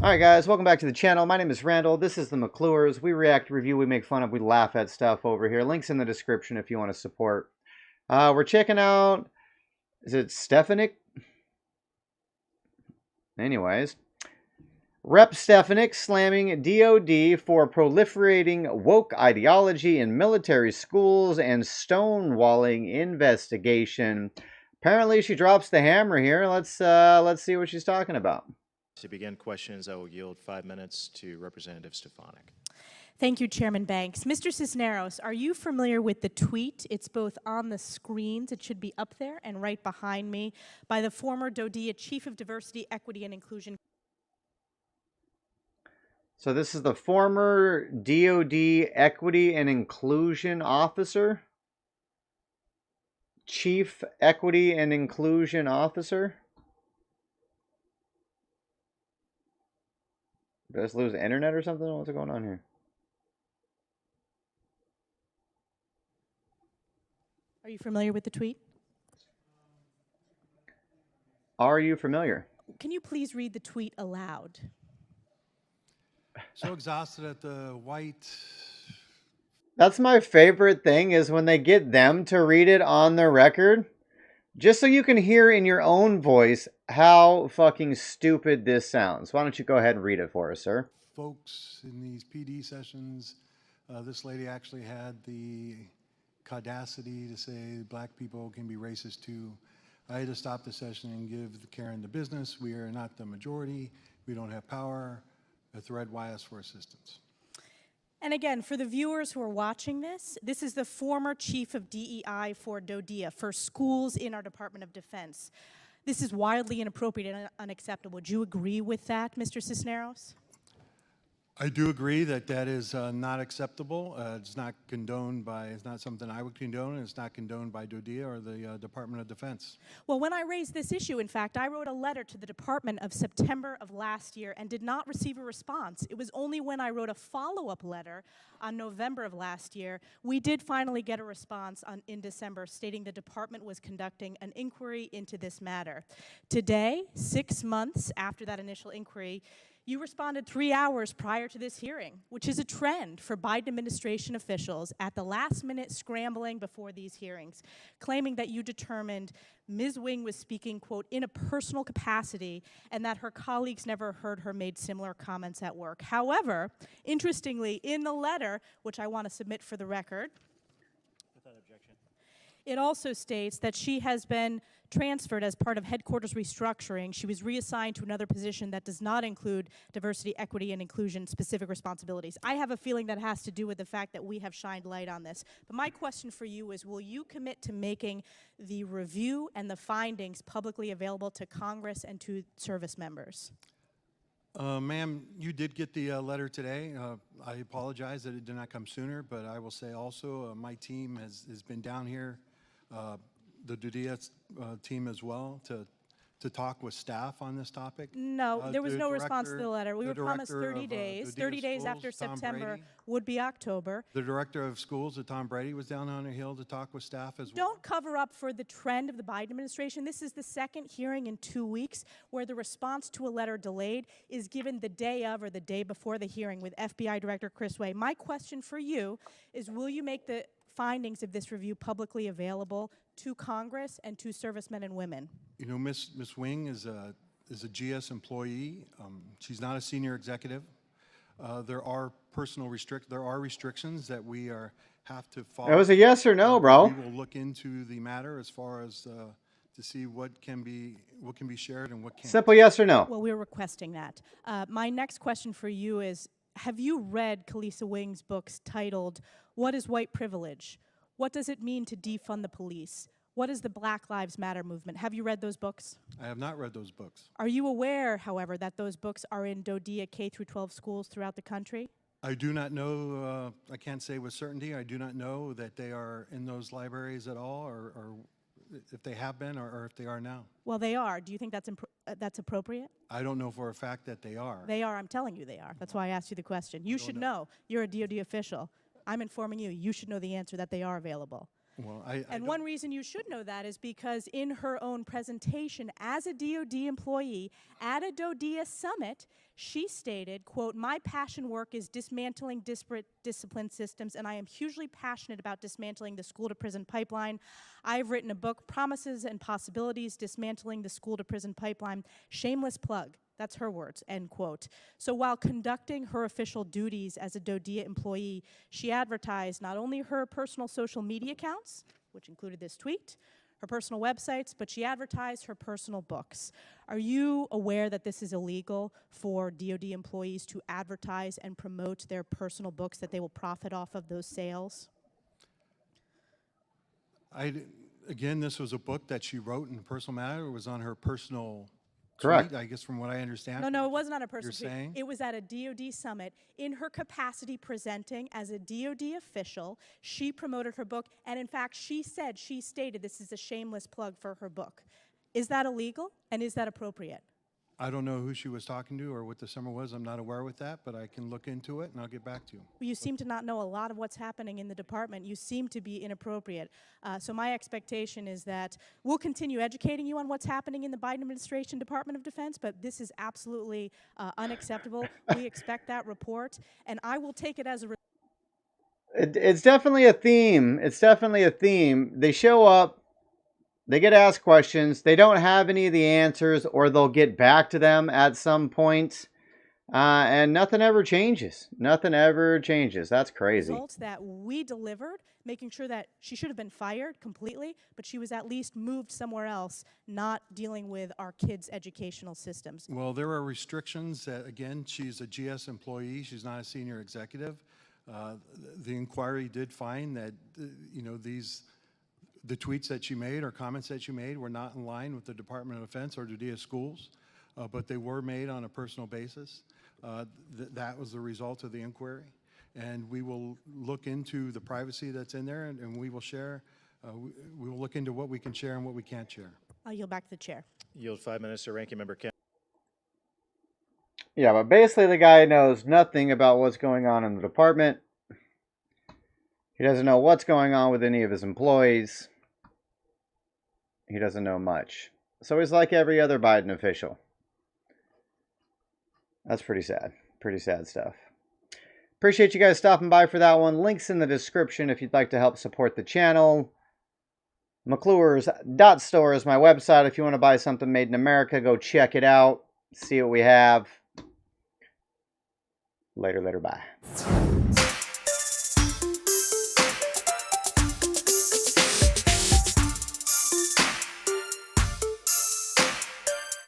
Alright guys, welcome back to the channel. My name is Randall. This is the McClures. We react, review, we make fun of, we laugh at stuff over here. Links in the description if you want to support. We're checking out, is it Stefanik? Anyways. Rep Stefanik slamming DOD for proliferating woke ideology in military schools and stonewalling investigation. Apparently she drops the hammer here. Let's see what she's talking about. To begin questions, I will yield 5 minutes to Representative Stefanik. Thank you, Chairman Banks. Mr. Cisneros, are you familiar with the tweet? It's both on the screens, it should be up there, and right behind me, by the former DODIA Chief of Diversity, Equity, and Inclusion. So this is the former DOD Equity and Inclusion Officer? Chief Equity and Inclusion Officer? Did I just lose the internet or something? What's going on here? Are you familiar with the tweet? Are you familiar? Can you please read the tweet aloud? So exhausted at the white. That's my favorite thing is when they get them to read it on the record. Just so you can hear in your own voice how fucking stupid this sounds. Why don't you go ahead and read it for us, sir? Folks in these PD sessions, this lady actually had the audacity to say black people can be racist too. I had to stop the session and give Karen the business. We are not the majority. We don't have power. A thread YS for assistance. And again, for the viewers who are watching this, this is the former chief of DEI for DODIA, for schools in our Department of Defense. This is wildly inappropriate and unacceptable. Would you agree with that, Mr. Cisneros? I do agree that that is not acceptable. It's not condoned by, it's not something I would condone, and it's not condoned by DODIA or the Department of Defense. Well, when I raised this issue, in fact, I wrote a letter to the Department of September of last year and did not receive a response. It was only when I wrote a follow-up letter on November of last year, we did finally get a response in December stating the department was conducting an inquiry into this matter. Today, 6 months after that initial inquiry, you responded 3 hours prior to this hearing, which is a trend for Biden administration officials at the last minute scrambling before these hearings, claiming that you determined Ms. Wing was speaking, quote, in a personal capacity and that her colleagues never heard her made similar comments at work. However, interestingly, in the letter, which I want to submit for the record, without objection, it also states that she has been transferred as part of headquarters restructuring. She was reassigned to another position that does not include diversity, equity, and inclusion specific responsibilities. I have a feeling that has to do with the fact that we have shined light on this. But my question for you is, will you commit to making the review and the findings publicly available to Congress and to service members? Ma'am, you did get the letter today. I apologize that it did not come sooner, but I will say also my team has been down here, the DODIA team as well, to talk with staff on this topic. No, there was no response to the letter. We were promised 30 days. 30 days after September would be October. The director of schools, Tom Brady, was down on the Hill to talk with staff as well. Don't cover up for the trend of the Biden administration. This is the second hearing in 2 weeks where the response to a letter delayed is given the day of or the day before the hearing with FBI Director Chris Wray. My question for you is, will you make the findings of this review publicly available to Congress and to servicemen and women? You know, Ms. Wing is a GS employee. She's not a senior executive. There are restrictions that we have to follow. That was a yes or no, bro. We will look into the matter as far as to see what can be shared and what can't. Simple yes or no. Well, we're requesting that. My next question for you is, have you read Kalisa Wing's books titled, What is White Privilege? What does it mean to defund the police? What is the Black Lives Matter movement? Have you read those books? I have not read those books. Are you aware, however, that those books are in DODIA K-12 schools throughout the country? I do not know, I can't say with certainty, I do not know that they are in those libraries at all, or if they have been, or if they are now. Well, they are. Do you think that's appropriate? I don't know for a fact that they are. They are. I'm telling you they are. That's why I asked you the question. You should know. You're a DOD official. I'm informing you. You should know the answer that they are available. Well, I And don't- one reason you should know that is because in her own presentation as a DoD employee at a DoDEA summit, she stated, quote, "My passion work is dismantling disparate discipline systems, and I am hugely passionate about dismantling the school-to-prison pipeline. I've written a book, Promises and Possibilities, Dismantling the School-to-Prison Pipeline. Shameless plug." That's her words, end quote. So while conducting her official duties as a DoDEA employee, she advertised not only her personal social media accounts, which included this tweet, her personal websites, but she advertised her personal books. Are you aware that this is illegal for DoD employees to advertise and promote their personal books, that they will profit off of those sales? Again, this was a book that she wrote in a personal matter. It was on her personal Correct. tweet, I guess, from what I understand. No, it wasn't on a personal tweet. saying? It was at a DoD summit. In her capacity presenting as a DoD official, she promoted her book, and in fact, she stated this is a shameless plug for her book. Is that illegal, and is that appropriate? I don't know who she was talking to or what the summer was. I'm not aware with that, but I can look into it and I'll get back to you. Well, you seem to not know a lot of what's happening in the department. You seem to be inappropriate. So my expectation is that we'll continue educating you on what's happening in the Biden administration Department of Defense, but this is absolutely unacceptable. We expect that report, and I will take it as a It's definitely a theme. It's definitely a theme. They show up, they get asked questions, they don't have any of the answers, or they'll get back to them at some point, and nothing ever changes. Nothing ever changes. That's crazy. results that we delivered, making sure that she should have been fired completely, but she was at least moved somewhere else, not dealing with our kids' educational systems. Well, there are restrictions that, again, she's a GS employee. She's not a senior executive. The inquiry did find that, the tweets that she made or comments that she made were not in line with the Department of Defense or DoD schools, but they were made on a personal basis. That was the result of the inquiry. And we will look into the privacy that's in there, and we will share, we will look into what we can share and what we can't share. I'll yield back to the chair. Yield 5 minutes to Ranking Member Kemp. Yeah, but basically the guy knows nothing about what's going on in the department. He doesn't know what's going on with any of his employees. He doesn't know much. So he's like every other Biden official. That's pretty sad. Pretty sad stuff. Appreciate you guys stopping by for that one. Links in the description if you'd like to help support the channel. McClure's.store is my website. If you want to buy something made in America, go check it out. See what we have. Later, bye.